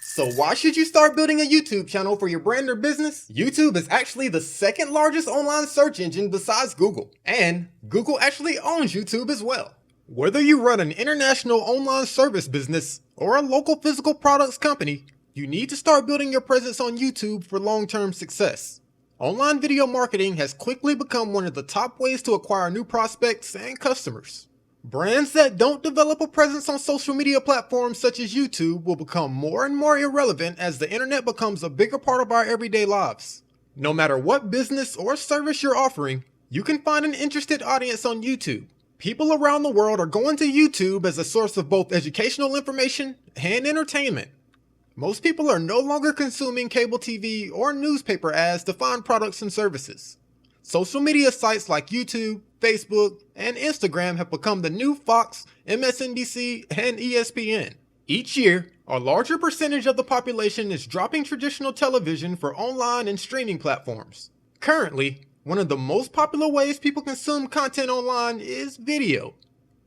So why should you start building a YouTube channel for your brand or business? YouTube is actually the second largest online search engine besides Google, and Google actually owns YouTube as well. Whether you run an international online service business or a local physical products company, you need to start building your presence on YouTube for long-term success. Online video marketing has quickly become one of the top ways to acquire new prospects and customers. Brands that don't develop a presence on social media platforms such as YouTube will become more and more irrelevant as the internet becomes a bigger part of our everyday lives. No matter what business or service you're offering, you can find an interested audience on YouTube. People around the world are going to YouTube as a source of both educational information and entertainment. Most people are no longer consuming cable TV or newspaper ads to find products and services. Social media sites like YouTube, Facebook, and Instagram have become the new Fox, MSNBC, and ESPN. Each year, a larger percentage of the population is dropping traditional television for online and streaming platforms. Currently, one of the most popular ways people consume content online is video.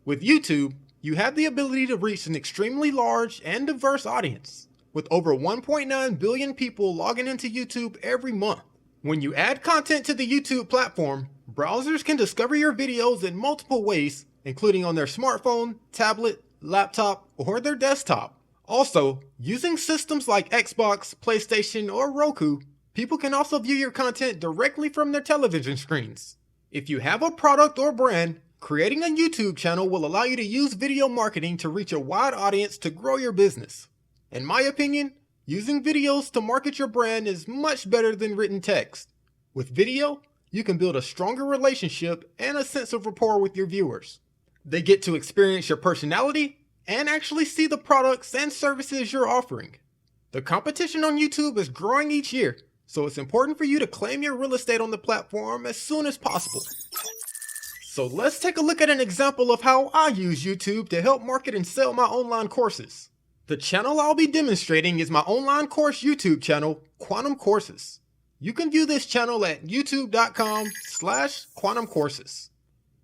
With YouTube, you have the ability to reach an extremely large and diverse audience, with over 1.9 billion people logging into YouTube every month. When you add content to the YouTube platform, browsers can discover your videos in multiple ways, including on their smartphone, tablet, laptop, or their desktop. Also, using systems like Xbox, PlayStation, or Roku, people can also view your content directly from their television screens. If you have a product or brand, creating a YouTube channel will allow you to use video marketing to reach a wide audience to grow your business. In my opinion, using videos to market your brand is much better than written text. With video, you can build a stronger relationship and a sense of rapport with your viewers. They get to experience your personality and actually see the products and services you're offering. The competition on YouTube is growing each year, so it's important for you to claim your real estate on the platform as soon as possible. So let's take a look at an example of how I use YouTube to help market and sell my online courses. The channel I'll be demonstrating is my online course YouTube channel, Quantum Courses. You can view this channel at youtube.com/quantumcourses.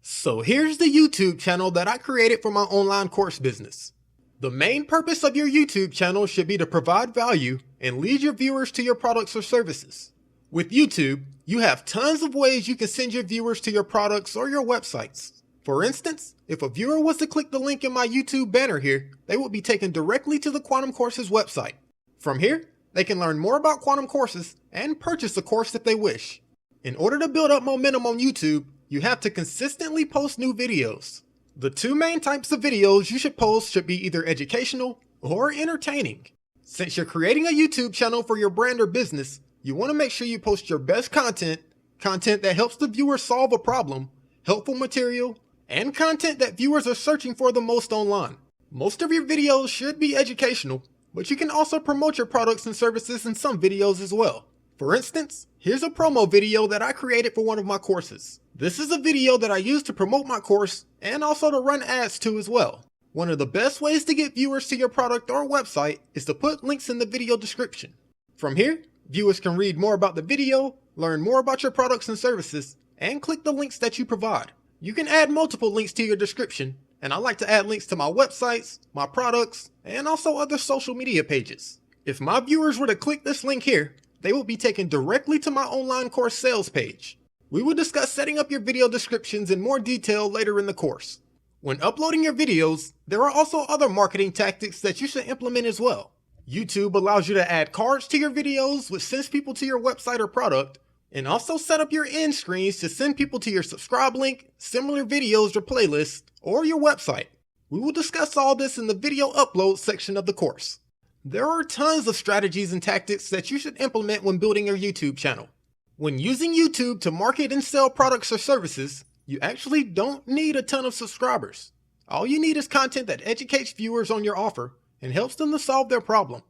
So here's the YouTube channel that I created for my online course business. The main purpose of your YouTube channel should be to provide value and lead your viewers to your products or services. With YouTube, you have tons of ways you can send your viewers to your products or your websites. For instance, if a viewer was to click the link in my YouTube banner here, they would be taken directly to the Quantum Courses website. From here, they can learn more about Quantum Courses and purchase a course if they wish. In order to build up momentum on YouTube, you have to consistently post new videos. The two main types of videos you should post should be either educational or entertaining. Since you're creating a YouTube channel for your brand or business, you want to make sure you post your best content that helps the viewer solve a problem, helpful material, and content that viewers are searching for the most online. Most of your videos should be educational, but you can also promote your products and services in some videos as well. For instance, here's a promo video that I created for one of my courses. This is a video that I use to promote my course and also to run ads to as well. One of the best ways to get viewers to your product or website is to put links in the video description. From here, viewers can read more about the video, learn more about your products and services, and click the links that you provide. You can add multiple links to your description, and I like to add links to my websites, my products, and also other social media pages. If my viewers were to click this link here, they will be taken directly to my online course sales page. We will discuss setting up your video descriptions in more detail later in the course. When uploading your videos, there are also other marketing tactics that you should implement as well. YouTube allows you to add cards to your videos, which sends people to your website or product, and also set up your end screens to send people to your subscribe link, similar videos or playlists, or your website. We will discuss all this in the video upload section of the course. There are tons of strategies and tactics that you should implement when building your YouTube channel. When using YouTube to market and sell products or services, you actually don't need a ton of subscribers. All you need is content that educates viewers on your offer and helps them to solve their problem.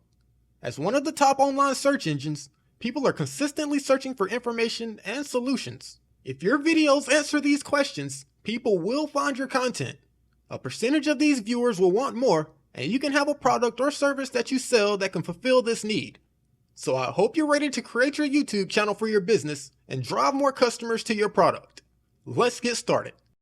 As one of the top online search engines, people are consistently searching for information and solutions. If your videos answer these questions, people will find your content. A percentage of these viewers will want more, and you can have a product or service that you sell that can fulfill this need. So I hope you're ready to create your YouTube channel for your business and drive more customers to your product. Let's get started.